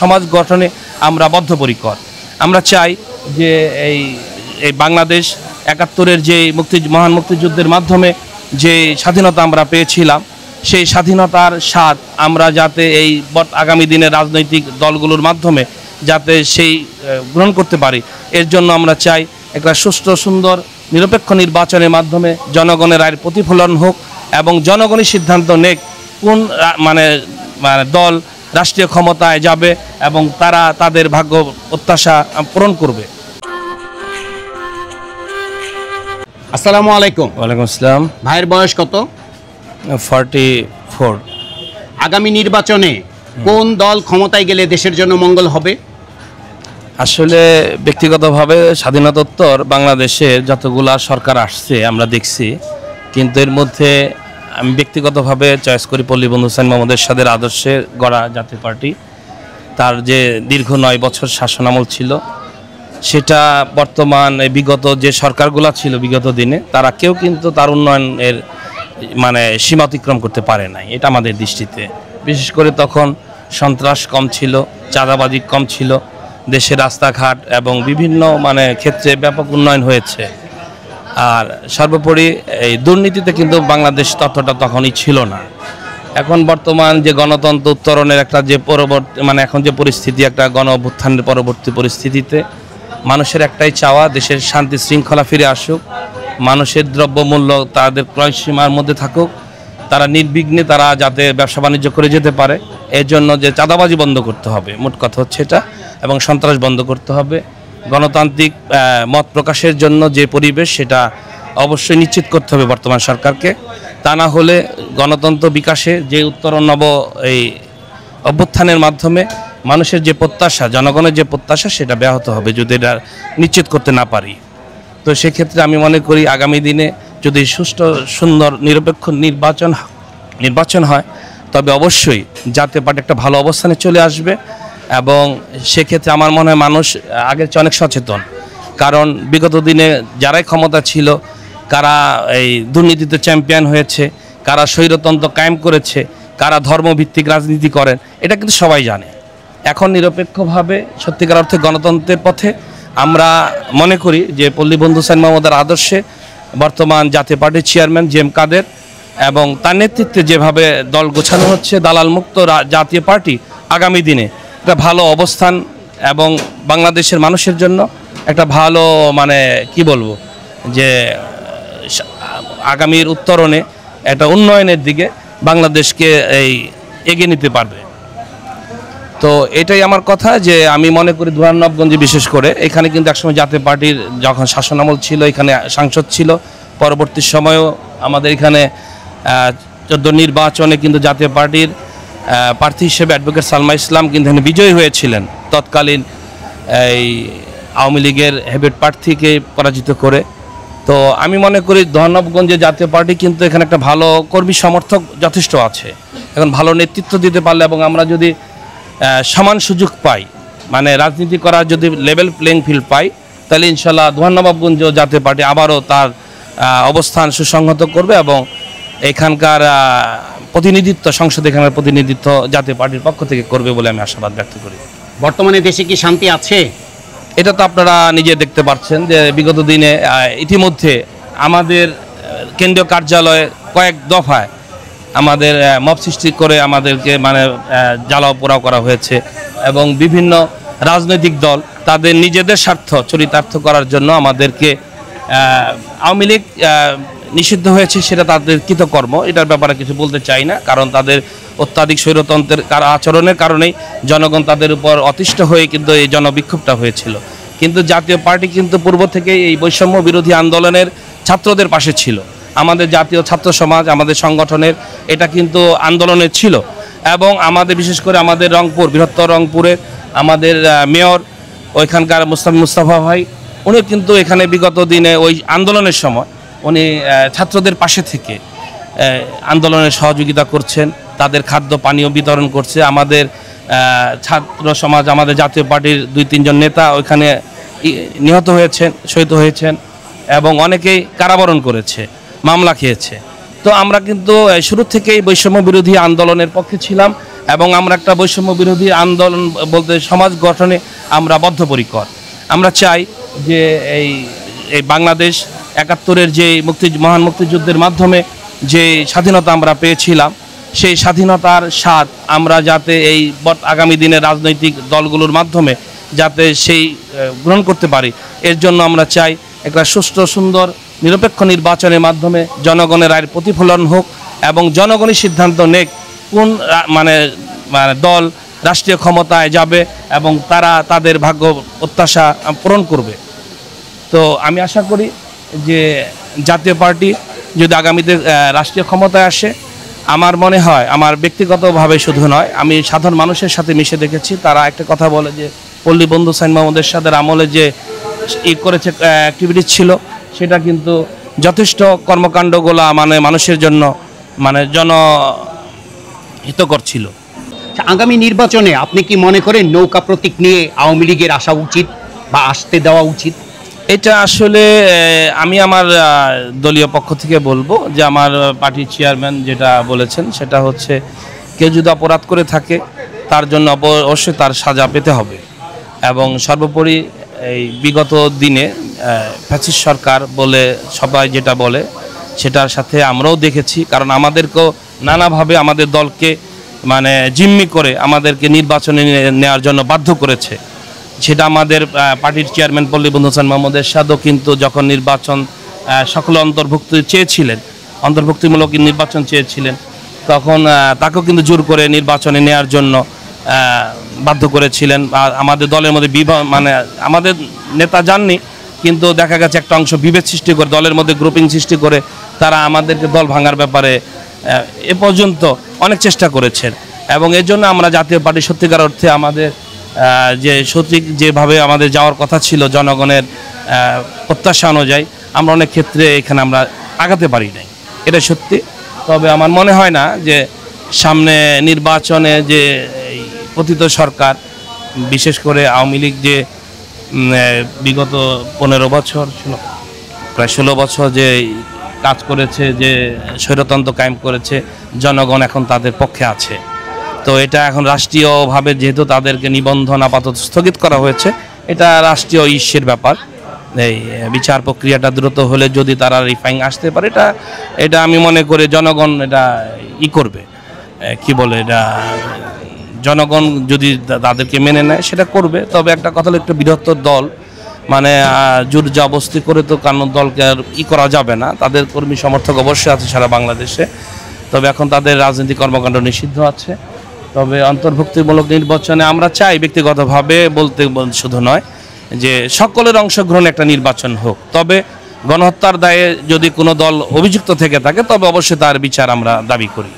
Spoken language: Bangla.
সমাজ গঠনে আমরা বদ্ধপরিকর। আমরা চাই যে এই বাংলাদেশ ৭১-এর যে মহান মুক্তিযুদ্ধের মাধ্যমে যে স্বাধীনতা আমরা পেয়েছিলাম, সেই স্বাধীনতার স্বাদ আমরা যাতে এই আগামী দিনের রাজনৈতিক দলগুলোর মাধ্যমে যাতে সেই গ্রহণ করতে পারি, এর জন্য আমরা চাই একটা সুষ্ঠু সুন্দর নিরপেক্ষ নির্বাচনের মাধ্যমে জনগণের রায়ের প্রতিফলন হোক এবং জনগণই সিদ্ধান্ত নেক কোন দল রাষ্ট্রীয় ক্ষমতায় যাবে এবং তারা তাদের ভাগ্য প্রত্যাশা পূরণ করবে। আসসালামু আলাইকুম। ওয়ালাইকুম আসসালাম। ভাইয়ের বয়স কত? 44। আগামী নির্বাচনে কোন দল ক্ষমতায় গেলে দেশের জন্য মঙ্গল হবে? আসলে ব্যক্তিগতভাবে স্বাধীনতোত্তর বাংলাদেশের যতগুলা সরকার আসছে আমরা দেখছি, কিন্তু এর মধ্যে আমি ব্যক্তিগতভাবে চয়েস করি পল্লীবন্ধু হুসাইন মোহাম্মদ এরশাদের আদর্শে গড়া জাতীয় পার্টি। তার যে দীর্ঘ 9 বছর শাসনামল ছিল, সেটা বর্তমান বিগত যে সরকারগুলো ছিল বিগত দিনে তারা কেউ কিন্তু তার উন্নয়নের সীমা অতিক্রম করতে পারে নাই, এটা আমাদের দৃষ্টিতে। বিশেষ করে তখন সন্ত্রাস কম ছিল, চাঁদাবাজি কম ছিল, দেশের রাস্তাঘাট এবং বিভিন্ন ক্ষেত্রে ব্যাপক উন্নয়ন হয়েছে। আর সর্বোপরি এই দুর্নীতিতে কিন্তু বাংলাদেশ ততটা তখনই ছিল না। এখন বর্তমান যে গণতন্ত্র উত্তরণের একটা যে পরবর্তী এখন যে পরিস্থিতি, একটা গণ অভ্যুত্থানের পরবর্তী পরিস্থিতিতে মানুষের একটাই চাওয়া, দেশের শান্তি শৃঙ্খলা ফিরে আসুক, মানুষের দ্রব্যমূল্য তাদের ক্রয় সীমার মধ্যে থাকুক, তারা নির্বিঘ্নে তারা যাতে ব্যবসা বাণিজ্য করে যেতে পারে। এর জন্য যে চাঁদাবাজি বন্ধ করতে হবে, মোট কথা হচ্ছে এটা, এবং সন্ত্রাস বন্ধ করতে হবে। গণতান্ত্রিক মত প্রকাশের জন্য যে পরিবেশ, সেটা অবশ্যই নিশ্চিত করতে হবে বর্তমান সরকারকে। তা না হলে গণতন্ত্র বিকাশে যে উত্তরণ নব এই অভ্যুত্থানের মাধ্যমে মানুষের যে প্রত্যাশা, জনগণের যে প্রত্যাশা, সেটা ব্যাহত হবে যদি এটা নিশ্চিত করতে না পারি। তো সেক্ষেত্রে আমি মনে করি আগামী দিনে যদি সুষ্ঠু সুন্দর নিরপেক্ষ নির্বাচন হয়, তবে অবশ্যই জাতীয় পার্টি একটা ভালো অবস্থানে চলে আসবে। এবং সেক্ষেত্রে আমার মনে হয় মানুষ আগের চেয়ে অনেক সচেতন, কারণ বিগত দিনে যারাই ক্ষমতা ছিল, কারা এই দুর্নীতিতে চ্যাম্পিয়ন হয়েছে, কারা স্বৈরতন্ত্র কায়েম করেছে, কারা ধর্মভিত্তিক রাজনীতি করেন, এটা কিন্তু সবাই জানে। এখন নিরপেক্ষভাবে সত্যিকার অর্থে গণতন্ত্রের পথে আমরা মনে করি যে পল্লীবন্ধু হুসাইন মোহাম্মদের আদর্শে বর্তমান জাতীয় পার্টির চেয়ারম্যান জি এম কাদের এবং তার নেতৃত্বে যেভাবে দল গোছানো হচ্ছে, দালাল মুক্ত জাতীয় পার্টি আগামী দিনে একটা ভালো অবস্থান এবং বাংলাদেশের মানুষের জন্য একটা ভালো কি বলবো যে আগামীর উত্তরণে একটা উন্নয়নের দিকে বাংলাদেশকে এগিয়ে নিতে পারবে। তো এটাই আমার কথা, যে আমি মনে করি ধুরানবগঞ্জে বিশেষ করে এখানে কিন্তু একসময় জাতীয় পার্টির যখন শাসনামল ছিল, এখানে সাংসদ ছিল। পরবর্তী সময়েও আমাদের এখানে 14 নির্বাচনে কিন্তু জাতীয় পার্টির প্রার্থী হিসেবে অ্যাডভোকেট সালমা ইসলাম কিন্তু এখানে বিজয়ী হয়েছিলেন, তৎকালীন এই আওয়ামী লীগের হেভিট প্রার্থীকে পরাজিত করে। তো আমি মনে করি ধর্মনবগঞ্জে জাতীয় পার্টি কিন্তু এখানে একটা ভালো কর্মী সমর্থক যথেষ্ট আছে। এখন ভালো নেতৃত্ব দিতে পারলে এবং আমরা যদি সমান সুযোগ পাই, রাজনীতি করার যদি লেভেল প্লেইং ফিল্ড পাই, তাহলে ইনশাল্লাহ ধর্মনবগঞ্জ জাতীয় পার্টি আবারও তার অবস্থান সুসংহত করবে এবং এখানকার প্রতিনিধিত্ব, সংসদে এখানকার প্রতিনিধিত্ব জাতীয় পার্টির পক্ষ থেকে করবে বলে আমি আশাবাদ ব্যক্ত করি। বর্তমানে দেশে কি শান্তি আছে? এটা তো আপনারা নিজে দেখতে পাচ্ছেন যে বিগত দিনে ইতিমধ্যে আমাদের কেন্দ্রীয় কার্যালয়ে কয়েক দফায় আমাদের মব সৃষ্টি করে আমাদেরকে জ্বালাও পোড়াও করা হয়েছে এবং বিভিন্ন রাজনৈতিক দল তাদের নিজেদের স্বার্থ চরিতার্থ করার জন্য আমাদেরকে আওয়ামী লীগ নিষিদ্ধ হয়েছে, সেটা তাদের কৃতকর্ম, এটার ব্যাপারে কিছু বলতে চাই না, কারণ তাদের অত্যাধিক স্বৈরতন্ত্রের আচরণের কারণেই জনগণ তাদের উপর অতিষ্ঠ হয়ে কিন্তু এই জনবিক্ষোভটা হয়েছিল। কিন্তু জাতীয় পার্টি কিন্তু পূর্ব থেকেই এই বৈষম্য বিরোধী আন্দোলনের ছাত্রদের পাশে ছিল। আমাদের জাতীয় ছাত্র সমাজ, আমাদের সংগঠনের এটা কিন্তু আন্দোলনের ছিল এবং আমাদের বিশেষ করে আমাদের রংপুর, বৃহত্তর রংপুরে আমাদের মেয়র ওইখানকার মুস্তাফা ভাই, উনি কিন্তু এখানে বিগত দিনে ওই আন্দোলনের সময় উনি ছাত্রদের পাশে থেকে আন্দোলনের সহযোগিতা করছেন, তাদের খাদ্য পানীয় বিতরণ করছে। আমাদের ছাত্র সমাজ, আমাদের জাতীয় পার্টির 2-3 জন নেতা ওইখানে নিহত হয়েছেন, শহীদ হয়েছেন এবং অনেকেই কারাবরণ করেছে, মামলা খেয়েছে। তো আমরা কিন্তু শুরু থেকেই বৈষম্য বিরোধী আন্দোলনের পক্ষে ছিলাম এবং আমরা একটা বৈষম্য বিরোধী আন্দোলন বলতে সমাজ গঠনে আমরা বদ্ধপরিকর। আমরা চাই যে এই এই বাংলাদেশ ৭১-এর যে মহান মুক্তিযুদ্ধের মাধ্যমে যে স্বাধীনতা আমরা পেয়েছিলাম, সেই স্বাধীনতার স্বাদ আমরা যাতে এই আগামী দিনের রাজনৈতিক দলগুলোর মাধ্যমে যাতে সেই গ্রহণ করতে পারি, এর জন্য আমরা চাই একটা সুষ্ঠু সুন্দর নিরপেক্ষ নির্বাচনের মাধ্যমে জনগণের রায়ের প্রতিফলন হোক এবং জনগণই সিদ্ধান্ত নেক কোন মানে দল রাষ্ট্রীয় ক্ষমতায় যাবে এবং তারা তাদের ভাগ্য প্রত্যাশা পূরণ করবে। তো আমি আশা করি যে জাতীয় পার্টি যদি আগামীতে রাষ্ট্রীয় ক্ষমতায় আসে, আমার মনে হয়, আমার ব্যক্তিগতভাবে শুধু নয়, আমি সাধারণ মানুষের সাথে মিশে দেখেছি, তারা একটা কথা বলে যে পল্লী বন্ধু সাইন মাহমুদ এরশাদের আমলে যে করেছে অ্যাক্টিভিটিস ছিল, সেটা কিন্তু যথেষ্ট কর্মকাণ্ডগুলো মানে মানুষের জন্য মানে জনহিতকর ছিল। আগামী নির্বাচনে আপনি কি মনে করেন নৌকা প্রতীক নিয়ে আওয়ামী লীগের আসা উচিত বা আসতে দেওয়া উচিত? এটা আসলে আমি আমার দলীয় পক্ষ থেকে বলবো যে আমার পার্টির চেয়ারম্যান যেটা বলেছেন সেটা হচ্ছে, কেউ যদি অপরাধ করে থাকে তার জন্য অবশ্যই তার সাজা পেতে হবে। এবং সর্বোপরি এই বিগত দিনে ফ্যাসিস্ট সরকার বলে সবাই যেটা বলে সেটার সাথে আমরাও দেখেছি, কারণ আমাদেরকেও নানাভাবে আমাদের দলকে মানে জিম্মি করে আমাদেরকে নির্বাচনে নেওয়ার জন্য বাধ্য করেছে। সেটা আমাদের পার্টির চেয়ারম্যান পল্লী বন্ধু সাইন মাহমুদ এরশাদও কিন্তু যখন নির্বাচন সকলে অন্তর্ভুক্তিমূলক নির্বাচন চেয়েছিলেন, তখন তাকেও কিন্তু জোর করে নির্বাচনে নেওয়ার জন্য বাধ্য করেছিলেন। আর আমাদের দলের মধ্যে মানে আমাদের নেতা যাননি, কিন্তু দেখা গেছে একটা অংশ বিভেদ সৃষ্টি করে দলের মধ্যে গ্রুপিং সৃষ্টি করে তারা আমাদেরকে দল ভাঙার ব্যাপারে এ পর্যন্ত অনেক চেষ্টা করেছেন। এবং এর জন্য আমরা জাতীয় পার্টি সত্যিকার অর্থে আমাদের যে সঠিক যেভাবে আমাদের যাওয়ার কথা ছিল জনগণের প্রত্যাশা অনুযায়ী, আমরা অনেক ক্ষেত্রে এখানে আমরা আগাতে পারি নাই, এটা সত্যি। তবে আমার মনে হয় না যে সামনে নির্বাচনে যে পতিত সরকার, বিশেষ করে আওয়ামী লীগ যে বিগত 15 বছর প্রায় 16 বছর যে কাজ করেছে, যে স্বৈরতন্ত্র কায়েম করেছে, জনগণ এখন তাদের পক্ষে আছে। তো এটা এখন রাষ্ট্রীয়ভাবে যেহেতু তাদেরকে নিবন্ধন আপাতত স্থগিত করা হয়েছে, এটা রাষ্ট্রীয় ইস্যুর ব্যাপার। এই বিচার প্রক্রিয়াটা দ্রুত হলে যদি তারা রিফাইং আসতে পারে, এটা আমি মনে করি জনগণ এটা করবে, কি বলে এটা, জনগণ যদি তাদেরকে মেনে নেয় সেটা করবে। তবে একটা কথা হলো, একটু বৃহত্তর দল মানে জোর জবরদস্তি করে তো কারণ দলকে আর করা যাবে না, তাদের কর্মী সমর্থক অবশ্যই আছে সারা বাংলাদেশে। তবে এখন তাদের রাজনৈতিক কর্মকাণ্ড নিষিদ্ধ আছে। তবে অন্তর্ভুক্তিমূলক নির্বাচনে আমরা চাই ব্যক্তিগতভাবে বলতে শুধু নয় যে সকলের অংশগ্রহণে একটা নির্বাচন হোক। তবে গণহত্যার দায়ে যদি কোনো দল অভিযুক্ত থেকে থাকে তবে অবশ্যই তার বিচার আমরা দাবি করি।